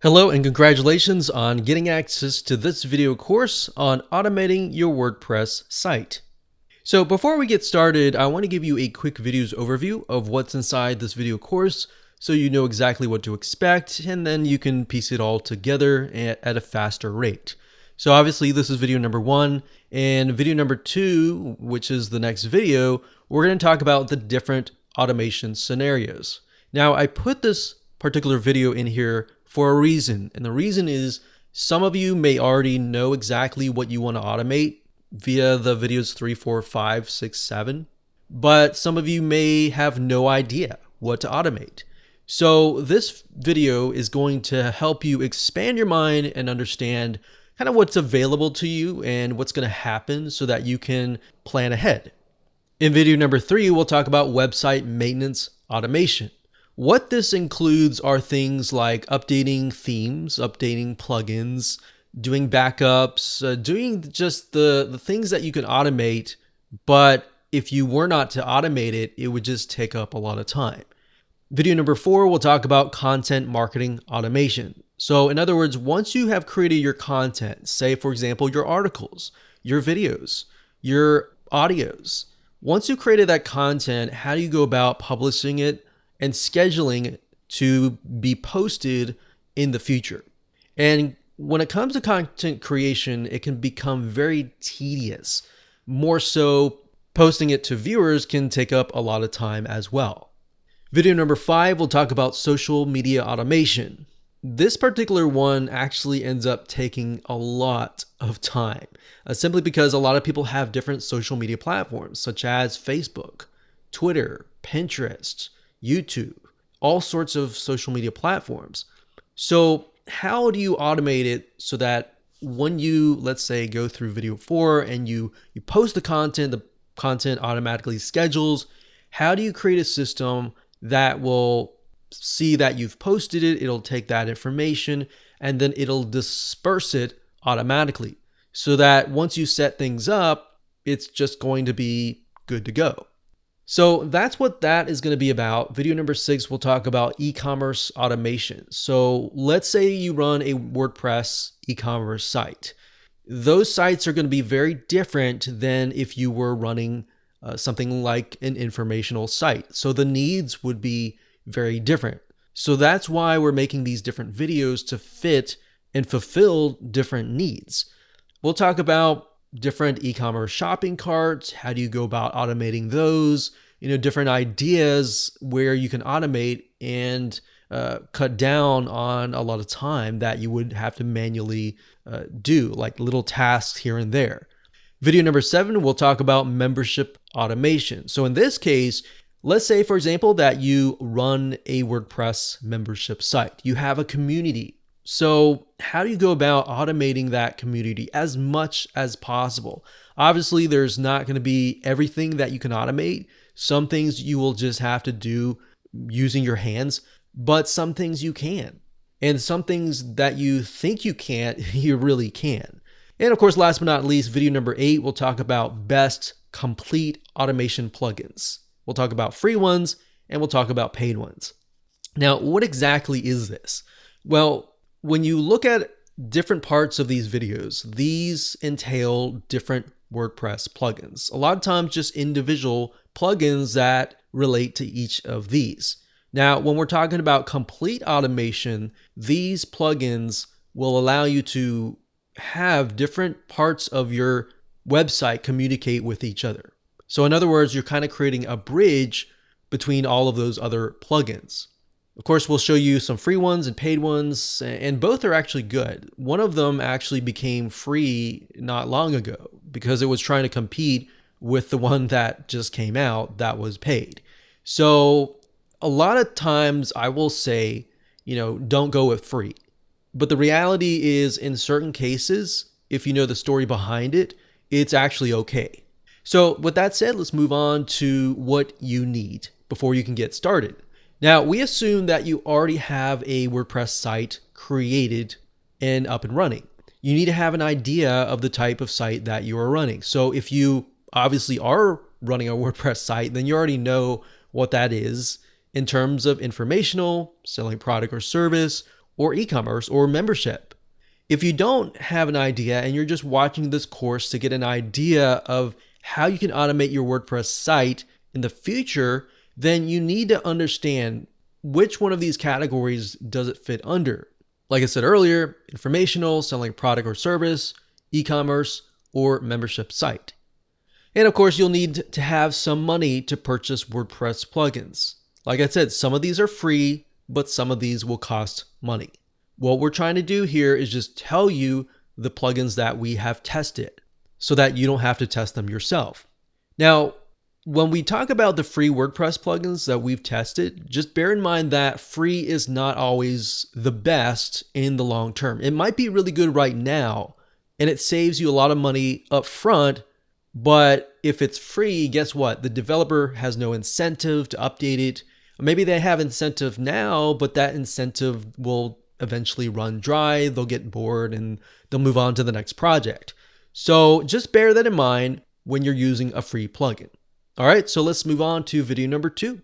Hello and congratulations on getting access to this video course on automating your WordPress site. So before we get started, I want to give you a quick videos overview of what's inside this video course so you know exactly what to expect, and then you can piece it all together at a faster rate. So obviously this is video number 1, and video number 2, which is the next video, we're going to talk about the different automation scenarios. Now I put this particular video in here for a reason, and the reason is some of you may already know exactly what you want to automate via the videos 3, 4, 5, 6, 7, but some of you may have no idea what to automate. So this video is going to help you expand your mind and understand kind of what's available to you and what's going to happen so that you can plan ahead. In video number 3, we'll talk about website maintenance automation. What this includes are things like updating themes, updating plugins, doing backups, doing just the things that you can automate, but if you were not to automate it, it would just take up a lot of time. Video number 4, we'll talk about content marketing automation. So in other words, once you have created your content, say for example, your articles, your videos, your audios, once you created that content, how do you go about publishing it and scheduling it to be posted in the future? And when it comes to content creation, it can become very tedious. More so, posting it to viewers can take up a lot of time as well. Video number 5, we'll talk about social media automation. This particular one actually ends up taking a lot of time, simply because a lot of people have different social media platforms, such as Facebook, Twitter, Pinterest, YouTube, all sorts of social media platforms. So how do you automate it so that when you, let's say, go through video 4 and you post the content automatically schedules? How do you create a system that will see that you've posted it, it'll take that information, and then it'll disperse it automatically so that once you set things up, it's just going to be good to go? So that's what that is going to be about. Video number 6, we'll talk about e-commerce automation. So let's say you run a WordPress e-commerce site. Those sites are going to be very different than if you were running something like an informational site. So the needs would be very different. So that's why we're making these different videos to fit and fulfill different needs. We'll talk about different e-commerce shopping carts. How do you go about automating those? Different ideas where you can automate and cut down on a lot of time that you would have to manually do, like little tasks here and there. Video number 7, we'll talk about membership automation. So in this case, let's say, for example, that you run a WordPress membership site. You have a community. So how do you go about automating that community as much as possible? Obviously, there's not going to be everything that you can automate. Some things you will just have to do using your hands, but some things you can. And some things that you think you can't, you really can. And of course, last but not least, video number 8, we'll talk about best complete automation plugins. We'll talk about free ones and we'll talk about paid ones. Now, what exactly is this? Well, when you look at different parts of these videos, these entail different WordPress plugins. A lot of times just individual plugins that relate to each of these. Now, when we're talking about complete automation, these plugins will allow you to have different parts of your website communicate with each other. So in other words, you're kind of creating a bridge between all of those other plugins. Of course, we'll show you some free ones and paid ones, and both are actually good. One of them actually became free not long ago because it was trying to compete with the one that just came out that was paid. So a lot of times I will say, don't go with free. But the reality is, in certain cases, if you know the story behind it, it's actually okay. So with that said, let's move on to what you need before you can get started. Now, we assume that you already have a WordPress site created and up and running. You need to have an idea of the type of site that you are running. So if you obviously are running a WordPress site, then you already know what that is in terms of informational, selling product or service, or e-commerce or membership. If you don't have an idea and you're just watching this course to get an idea of how you can automate your WordPress site in the future, then you need to understand which one of these categories does it fit under. Like I said earlier, informational, selling a product or service, e-commerce, or membership site. And of course, you'll need to have some money to purchase WordPress plugins. Like I said, some of these are free, but some of these will cost money. What we're trying to do here is just tell you the plugins that we have tested so that you don't have to test them yourself. Now, when we talk about the free WordPress plugins that we've tested, just bear in mind that free is not always the best in the long term. It might be really good right now, and it saves you a lot of money up front, but if it's free, guess what? The developer has no incentive to update it. Maybe they have incentive now, but that incentive will eventually run dry. They'll get bored and they'll move on to the next project. So just bear that in mind when you're using a free plugin. All right, so let's move on to video number 2.